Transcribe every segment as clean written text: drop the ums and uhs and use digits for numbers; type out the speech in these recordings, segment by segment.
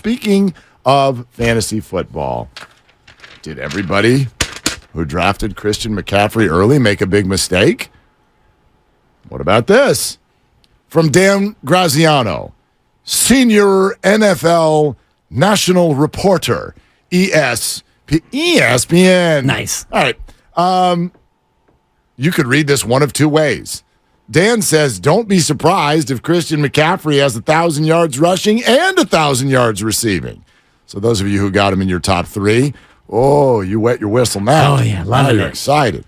speaking of fantasy football, did everybody who drafted Christian McCaffrey early make a big mistake? What about this? From Dan Graziano, senior NFL national reporter, ESPN. Nice. All right. You could read this one of two ways. Dan says, don't be surprised if Christian McCaffrey has 1,000 yards rushing and 1,000 yards receiving. So those of you who got him in your top three, oh, you wet your whistle now. Oh, yeah, loving you're it. excited.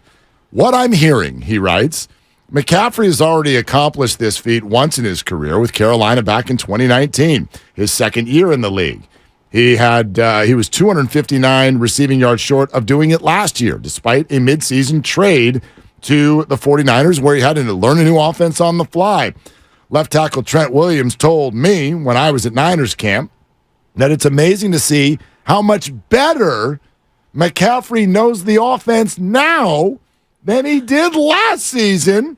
What I'm hearing, he writes, McCaffrey has already accomplished this feat once in his career with Carolina back in 2019, his second year in the league. He was 259 receiving yards short of doing it last year, despite a midseason trade to the 49ers where he had to learn a new offense on the fly. Left tackle Trent Williams told me when I was at Niners camp that it's amazing to see how much better McCaffrey knows the offense now than he did last season.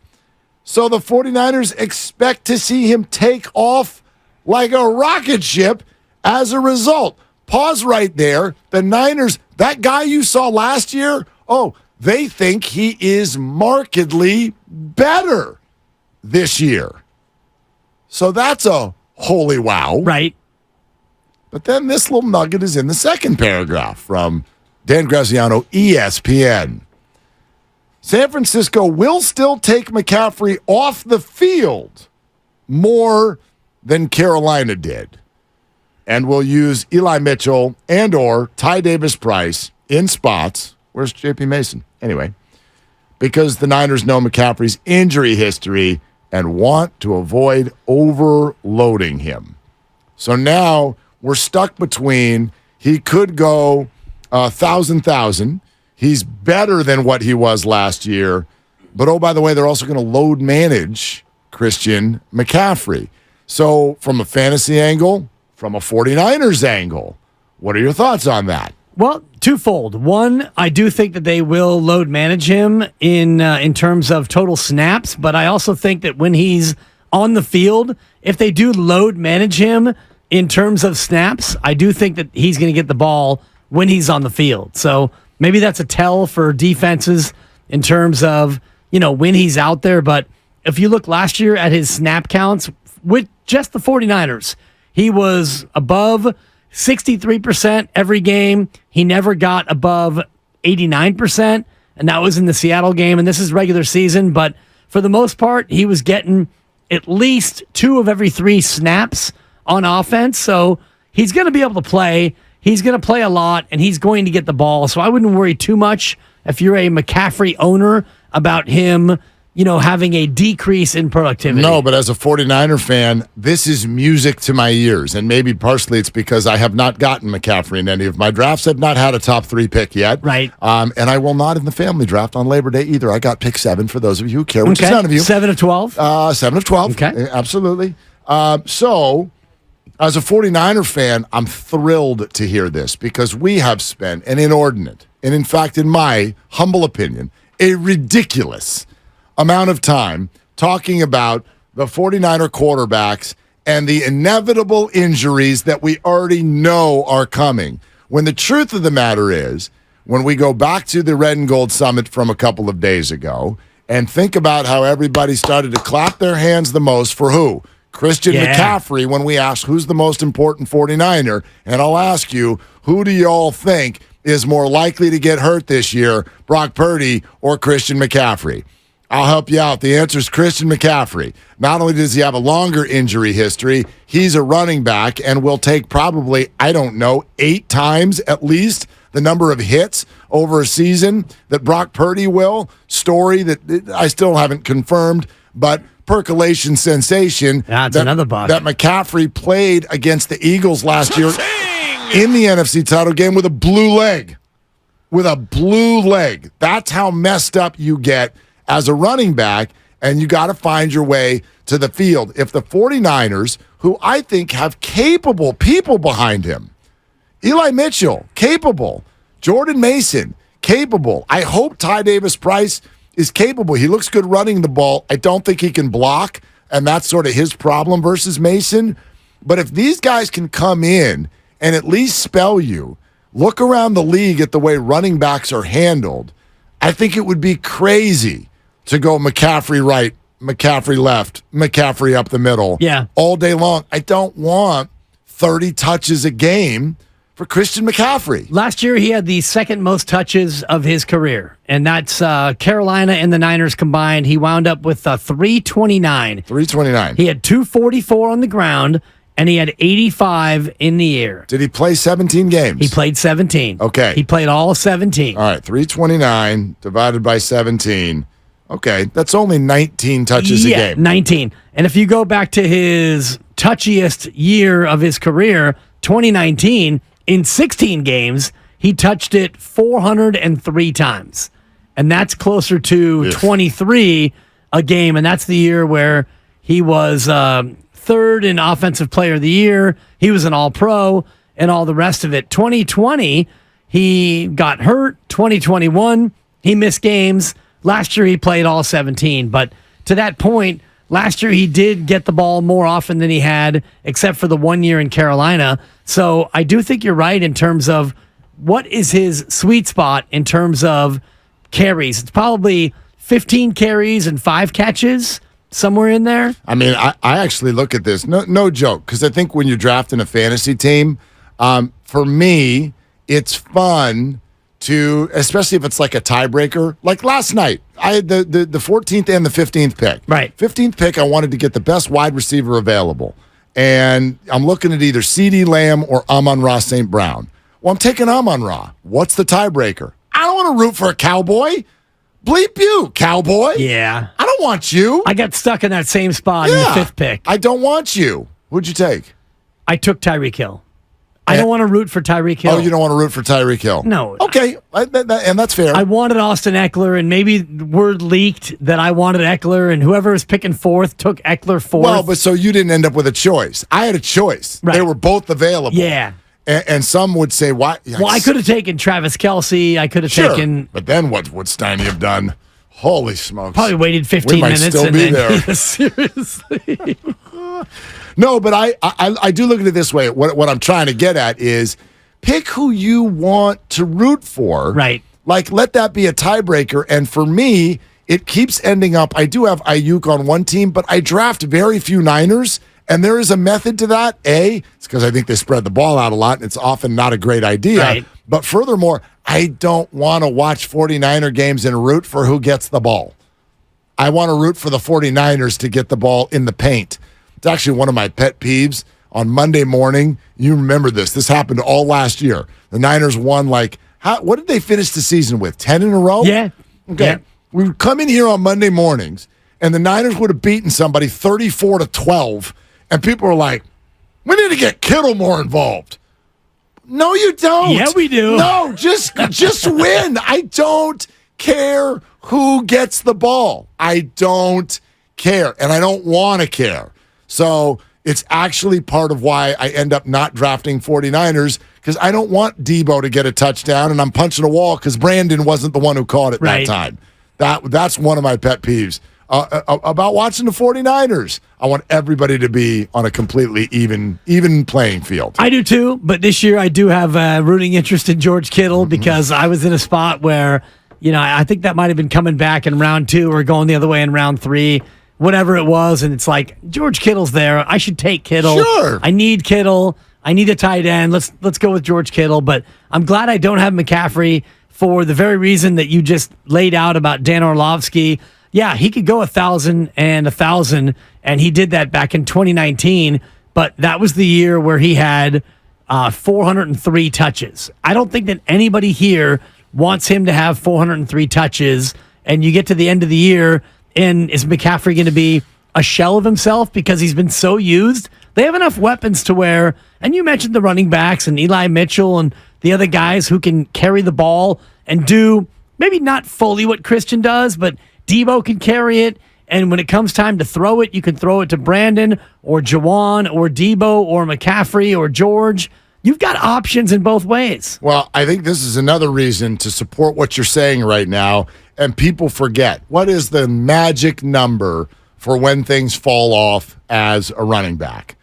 So the 49ers expect to see him take off like a rocket ship as a result. Pause right there. The Niners, that guy you saw last year, they think he is markedly better this year. So that's a holy wow. Right. But then this little nugget is in the second paragraph from Dan Graziano, ESPN. San Francisco will still take McCaffrey off the field more than Carolina did, and will use Eli Mitchell and or Ty Davis-Price in spots. Where's J.P. Mason? Anyway, because the Niners know McCaffrey's injury history and want to avoid overloading him. So now we're stuck between he could go 1,000. He's better than what he was last year. But, oh, by the way, they're also going to load manage Christian McCaffrey. So from a fantasy angle, from a 49ers angle, what are your thoughts on that? Well, twofold. One, I do think that they will load manage him in terms of total snaps, but I also think that when he's on the field, if they do load manage him in terms of snaps, I do think that he's going to get the ball when he's on the field. So maybe that's a tell for defenses in terms of, when he's out there. But if you look last year at his snap counts with just the 49ers, he was above 63% every game. He never got above 89%, and that was in the Seattle game, and this is regular season. But for the most part, he was getting at least 2 of every 3 snaps on offense. So he's going to be able to play. He's going to play a lot, and he's going to get the ball. So I wouldn't worry too much if you're a McCaffrey owner about him having a decrease in productivity. No, but as a 49er fan, this is music to my ears. And maybe partially it's because I have not gotten McCaffrey in any of my drafts. I've not had a top 3 pick yet. Right. And I will not in the family draft on Labor Day either. I got pick 7 for those of you who care, which is none of you. 7 of 12? 7 of 12. Okay. Absolutely. So as a 49er fan, I'm thrilled to hear this because we have spent an inordinate, and in fact, in my humble opinion, a ridiculous amount of time talking about the 49er quarterbacks and the inevitable injuries that we already know are coming. When the truth of the matter is, when we go back to the Red and Gold Summit from a couple of days ago and think about how everybody started to clap their hands the most for who? Christian McCaffrey, when we ask who's the most important 49er, and I'll ask you, who do y'all think is more likely to get hurt this year, Brock Purdy or Christian McCaffrey? I'll help you out. The answer is Christian McCaffrey. Not only does he have a longer injury history, he's a running back and will take probably, 8 times at least the number of hits over a season that Brock Purdy will. Story that I still haven't confirmed, but percolation sensation. That's another buck. That McCaffrey played against the Eagles last year in the NFC title game with a blue leg. With a blue leg. That's how messed up you get as a running back, and you got to find your way to the field. If the 49ers, who I think have capable people behind him, Eli Mitchell, capable, Jordan Mason, capable. I hope Ty Davis-Price is capable. He looks good running the ball. I don't think he can block, and that's sort of his problem versus Mason. But if these guys can come in and at least spell you, look around the league at the way running backs are handled, I think it would be crazy to go McCaffrey right, McCaffrey left, McCaffrey up the middle all day long. I don't want 30 touches a game for Christian McCaffrey. Last year, he had the second most touches of his career, and that's Carolina and the Niners combined. He wound up with 329. 329. He had 244 on the ground, and he had 85 in the air. Did he play 17 games? He played 17. Okay. He played all 17. All right, 329 divided by 17. Okay, that's only 19 touches a game. 19. And if you go back to his touchiest year of his career, 2019, in 16 games, he touched it 403 times. And that's closer to 23 a game. And that's the year where he was third in Offensive Player of the Year. He was an All-Pro and all the rest of it. 2020, he got hurt. 2021, he missed games. Last year, he played all 17. But to that point, last year he did get the ball more often than he had, except for the 1 year in Carolina. So I do think you're right in terms of what is his sweet spot in terms of carries. It's probably 15 carries and 5 catches, somewhere in there. I mean, I actually look at this, no joke, because I think when you're drafting a fantasy team, for me, it's fun to, especially if it's like a tiebreaker. Like last night, I had the 14th and the 15th pick. Right. 15th pick, I wanted to get the best wide receiver available. And I'm looking at either CeeDee Lamb or Amon-Ra St. Brown. Well, I'm taking Amon-Ra. What's the tiebreaker? I don't want to root for a Cowboy. Bleep you, Cowboy. Yeah. I don't want you. I got stuck in that same spot in the 5th pick. I don't want you. Who'd you take? I took Tyreek Hill. I don't want to root for Tyreek Hill. Oh, you don't want to root for Tyreek Hill? No. Okay, and that's fair. I wanted Austin Eckler, and maybe word leaked that I wanted Eckler, and whoever was picking 4th took Eckler 4th. Well, but so you didn't end up with a choice. I had a choice. Right. They were both available. Yeah. And some would say, why? Well, I could have taken Travis Kelce. I could have taken... But then what would Steiny have done? Holy smokes. Probably waited 15 minutes. We might still be there. Seriously. No, but I do look at it this way. What I'm trying to get at is pick who you want to root for. Right. Like, let that be a tiebreaker. And for me, it keeps ending up, I do have Ayuk on one team, but I draft very few Niners. And there is a method to that. It's because I think they spread the ball out a lot, and it's often not a great idea. Right. But furthermore, I don't want to watch 49er games and root for who gets the ball. I want to root for the 49ers to get the ball in the paint. It's actually one of my pet peeves. On Monday morning, you remember this. This happened all last year. The Niners won what did they finish the season with? 10 in a row? Yeah. Okay. Yeah. We would come in here on Monday mornings, and the Niners would have beaten somebody 34-12. And people are like, we need to get Kittle more involved. No, you don't. Yeah, we do. No, just win. I don't care who gets the ball. I don't care, and I don't want to care. So it's actually part of why I end up not drafting 49ers, because I don't want Debo to get a touchdown, and I'm punching a wall because Brandon wasn't the one who caught it that time. That's one of my pet peeves. About watching the 49ers. I want everybody to be on a completely even playing field. I do too, but this year I do have a rooting interest in George Kittle because I was in a spot where, I think that might have been coming back in round 2 or going the other way in round 3, whatever it was, and it's like, George Kittle's there. I should take Kittle. Sure. I need Kittle. I need a tight end. Let's go with George Kittle, but I'm glad I don't have McCaffrey for the very reason that you just laid out about Dan Orlovsky. Yeah, he could go 1,000 and 1,000, and he did that back in 2019, but that was the year where he had 403 touches. I don't think that anybody here wants him to have 403 touches, and you get to the end of the year, and is McCaffrey going to be a shell of himself because he's been so used? They have enough weapons to where, and you mentioned the running backs and Eli Mitchell and the other guys who can carry the ball and do maybe not fully what Christian does, but Debo can carry it, and when it comes time to throw it, you can throw it to Brandon or Jawan or Debo or McCaffrey or George. You've got options in both ways. Well, I think this is another reason to support what you're saying right now, and people forget. What is the magic number for when things fall off as a running back?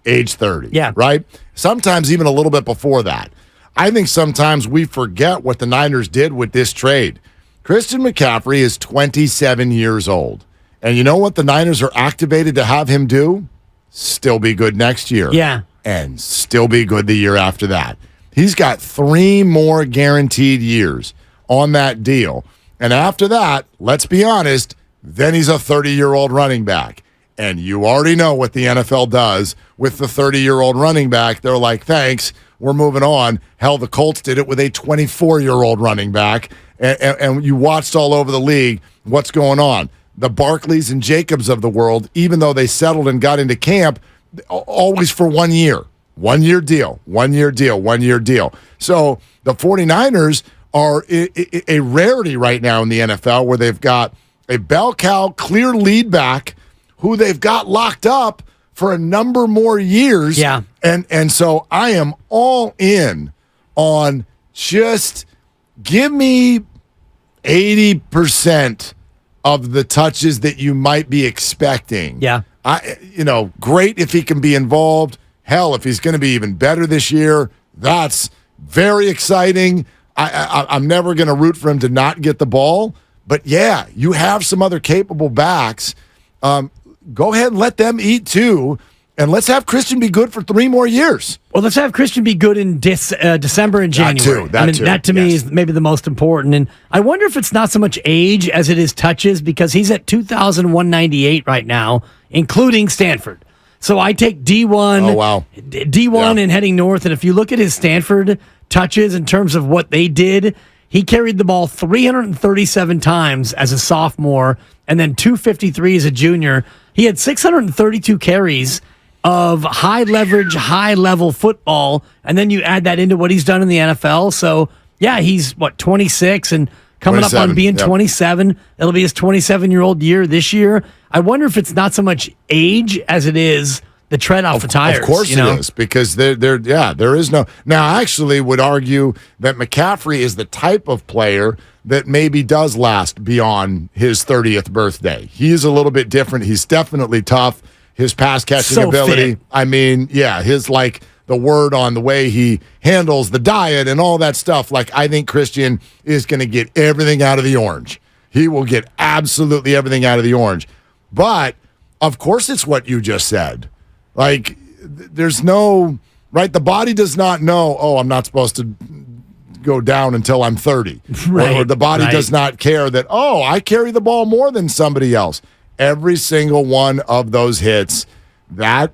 age 30. Yeah. Right? Sometimes even a little bit before that. I think sometimes we forget what the Niners did with this trade. Christian McCaffrey is 27 years old. And you know what the Niners are activated to have him do? Still be good next year. Yeah. And still be good the year after that. He's got 3 more guaranteed years on that deal. And after that, let's be honest, then he's a 30-year-old running back. And you already know what the NFL does with the 30-year-old running back. They're like, thanks, we're moving on. Hell, the Colts did it with a 24-year-old running back. And you watched all over the league what's going on. The Barkleys and Jacobs of the world, even though they settled and got into camp, always for 1 year. 1 year deal, 1 year deal, 1 year deal. So the 49ers are a rarity right now in the NFL where they've got a bell cow, clear lead back who they've got locked up for a number more years. Yeah. And so I am all in on just give me 80% of the touches that you might be expecting. Yeah. Great if he can be involved. Hell, if he's going to be even better this year, that's very exciting. I'm never going to root for him to not get the ball. But, yeah, you have some other capable backs. Go ahead and let them eat, too. And let's have Christian be good for 3 more years. Well, let's have Christian be good in December and January. That to me is maybe the most important. And I wonder if it's not so much age as it is touches because he's at 2,198 right now, including Stanford. So I take D1, oh, wow. D1 and heading north. And if you look at his Stanford touches in terms of what they did, he carried the ball 337 times as a sophomore and then 253 as a junior. He had 632 carries of high leverage, high level football, and then you add that into what he's done in the NFL. So, yeah, he's 26 and coming up on being 27. It'll be his 27-year-old year this year. I wonder if it's not so much age as it is the tread off the tires. Of course it is, because there is no. Now, I actually would argue that McCaffrey is the type of player that maybe does last beyond his 30th birthday. He is a little bit different. He's definitely tough. His pass catching ability. Fit. I mean, yeah, his the word on the way he handles the diet and all that stuff. I think Christian is going to get everything out of the orange. He will get absolutely everything out of the orange. But, of course, it's what you just said. There's no, right? The body does not know, I'm not supposed to go down until I'm 30. Right, or the body does not care that, I carry the ball more than somebody else. Every single one of those hits, that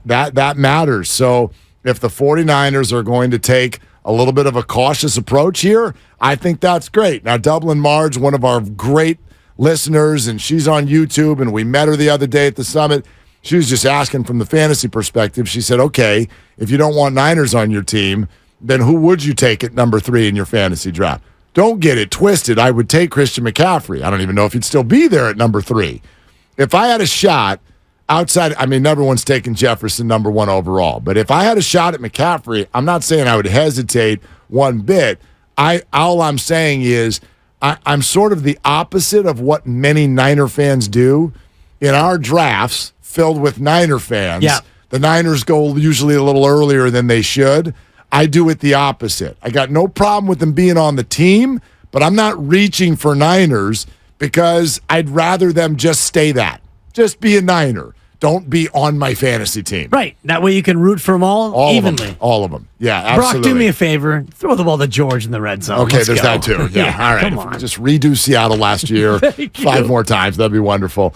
matters. So if the 49ers are going to take a little bit of a cautious approach here, I think that's great. Now, Dublin Marge, one of our great listeners, and she's on YouTube, and we met her the other day at the summit. She was just asking from the fantasy perspective. She said, okay, if you don't want Niners on your team, then who would you take at number 3 in your fantasy draft? Don't get it twisted. I would take Christian McCaffrey. I don't even know if he'd still be there at number 3. If I had a shot outside, everyone's taking Jefferson number 1 overall. But if I had a shot at McCaffrey, I'm not saying I would hesitate one bit. All I'm saying is I'm sort of the opposite of what many Niner fans do. In our drafts filled with Niner fans, the Niners go usually a little earlier than they should. I do it the opposite. I got no problem with them being on the team, but I'm not reaching for Niners because I'd rather them just stay that. Just be a Niner. Don't be on my fantasy team. Right. That way you can root for them all evenly. All of them. Yeah, absolutely. Brock, do me a favor. Throw the ball to George in the red zone. Okay, there's that too. Yeah, all right. Come on. Just redo Seattle last year 5 more times. That'd be wonderful.